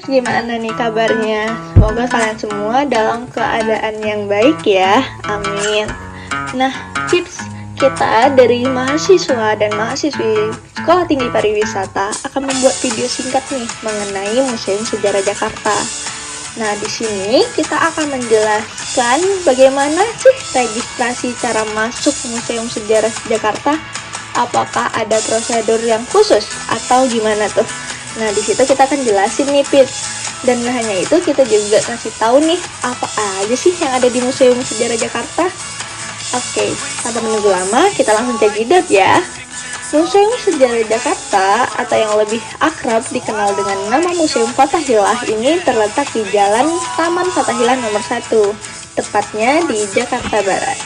Gimana nih kabarnya? Semoga kalian semua dalam keadaan yang baik ya. Amin. Nah, tips kita dari mahasiswa dan mahasiswi Sekolah Tinggi Pariwisata akan membuat video singkat nih mengenai Museum Sejarah Jakarta. Nah, di sini kita akan menjelaskan bagaimana sih registrasi cara masuk Museum Sejarah Jakarta. Apakah ada prosedur yang khusus atau gimana tuh? Nah, di situ kita akan jelasin nih, Pit. Dan gak hanya itu, kita juga kasih tahu nih apa aja sih yang ada di Museum Sejarah Jakarta. Oke, tanpa menunggu lama, kita langsung cekidot ya. Museum Sejarah Jakarta atau yang lebih akrab dikenal dengan nama Museum Fathahillah ini terletak di Jalan Taman Fathahillah nomor 1, tepatnya di Jakarta Barat.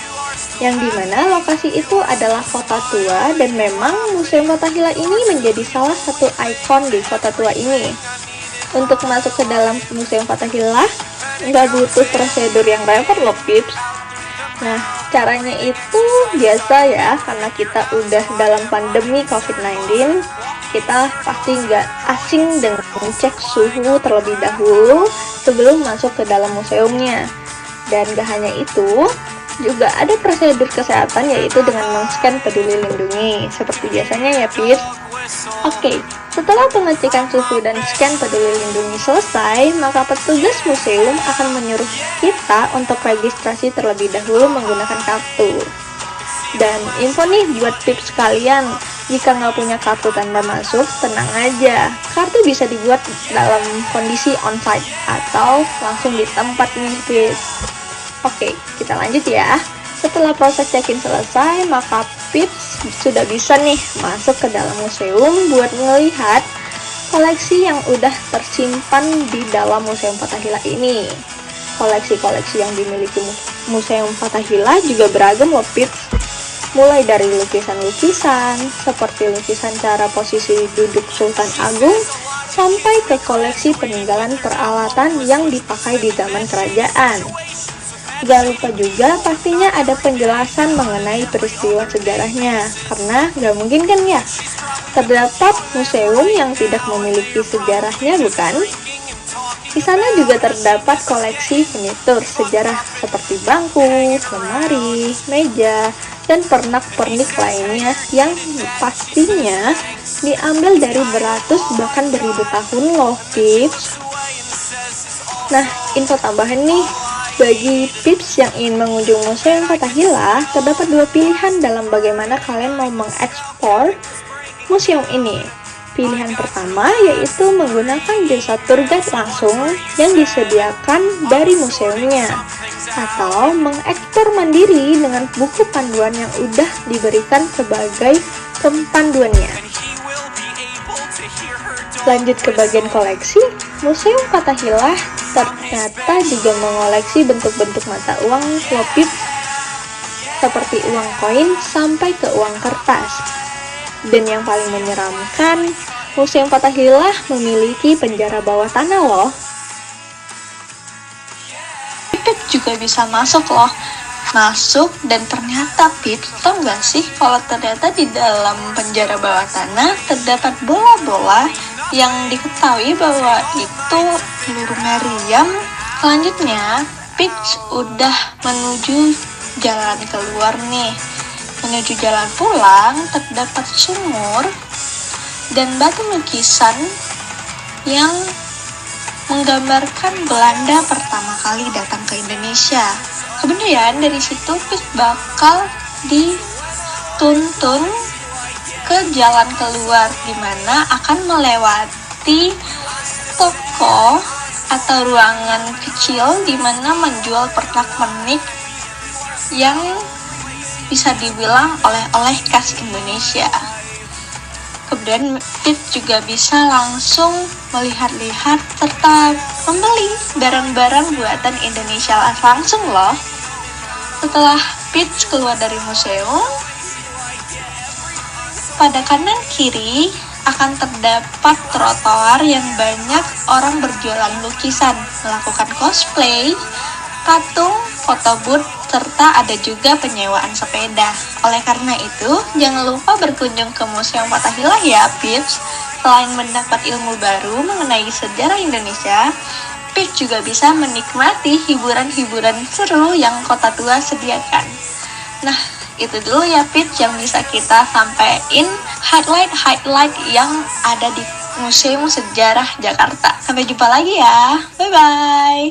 Yang dimana lokasi itu adalah kota tua dan memang Museum Fathahillah ini menjadi salah satu ikon di kota tua ini. Untuk masuk ke dalam Museum Fathahillah nggak butuh prosedur yang repot loh, Pips. Nah, caranya itu biasa ya, karena kita udah dalam pandemi COVID-19, kita pasti nggak asing dengan cek suhu terlebih dahulu sebelum masuk ke dalam museumnya. Dan gak hanya itu, juga ada prosedur kesehatan yaitu dengan men-scan Peduli Lindungi, seperti biasanya ya, Pip. Oke, setelah pengecekan suhu dan scan Peduli Lindungi selesai, maka petugas museum akan menyuruh kita untuk registrasi terlebih dahulu menggunakan kartu. Dan info nih buat tips kalian, jika nggak punya kartu tanda masuk, tenang aja, kartu bisa dibuat dalam kondisi on-site atau langsung di tempat nih, Pips. Oke, kita lanjut ya. Setelah proses check-in selesai, maka Pips sudah bisa nih masuk ke dalam museum buat melihat koleksi yang udah tersimpan di dalam Museum Fathahillah ini. Koleksi-koleksi yang dimiliki Museum Fathahillah juga beragam loh, Pips. Mulai dari lukisan-lukisan, seperti lukisan cara posisi duduk Sultan Agung, sampai ke koleksi peninggalan peralatan yang dipakai di zaman kerajaan. Gak lupa juga pastinya ada penjelasan mengenai peristiwa sejarahnya, karena gak mungkin kan ya terdapat museum yang tidak memiliki sejarahnya, bukan? Di sana juga terdapat koleksi furnitur sejarah seperti bangku, lemari, meja, dan pernak-pernik lainnya yang pastinya diambil dari beratus bahkan beribu tahun loh, Pips. Nah, info tambahan nih. Bagi Pips yang ingin mengunjungi Museum Fathahillah, terdapat dua pilihan dalam bagaimana kalian mau mengeksplor museum ini. Pilihan pertama yaitu menggunakan jasa tour guide langsung yang disediakan dari museumnya, atau mengeksplor mandiri dengan buku panduan yang udah diberikan sebagai panduannya. Lanjut ke bagian koleksi, Museum Fathahillah ternyata juga mengoleksi bentuk-bentuk mata uang lopip seperti uang koin sampai ke uang kertas. Dan yang paling menyeramkan, Museum Fathahillah memiliki penjara bawah tanah loh. Pipit juga bisa masuk loh. Masuk dan ternyata Pip, tau gak sih kalau ternyata di dalam penjara bawah tanah terdapat bola-bola yang diketahui bahwa itu peluru meriam. Selanjutnya Pip udah menuju jalan keluar nih. Menuju jalan pulang terdapat sumur dan batu lukisan yang menggambarkan Belanda pertama kali datang ke Indonesia. Kemudian dari situ Pip bakal dituntun ke jalan keluar, di mana akan melewati toko atau ruangan kecil di mana menjual pernak-pernik yang bisa dibilang oleh-oleh khas Indonesia. Kemudian Pip juga bisa langsung melihat-lihat serta membeli barang-barang buatan Indonesia langsung loh. Setelah Pip keluar dari museum, pada kanan kiri akan terdapat trotoar yang banyak orang berjualan lukisan, melakukan cosplay, patung, foto booth, serta ada juga penyewaan sepeda. Oleh karena itu, jangan lupa berkunjung ke Museum Fathahillah ya, Pips. Selain mendapat ilmu baru mengenai sejarah Indonesia, Peach juga bisa menikmati hiburan-hiburan seru yang Kota Tua sediakan. Nah, itu dulu ya Peach yang bisa kita sampaikan highlight yang ada di Museum Sejarah Jakarta. Sampai jumpa lagi ya. Bye-bye.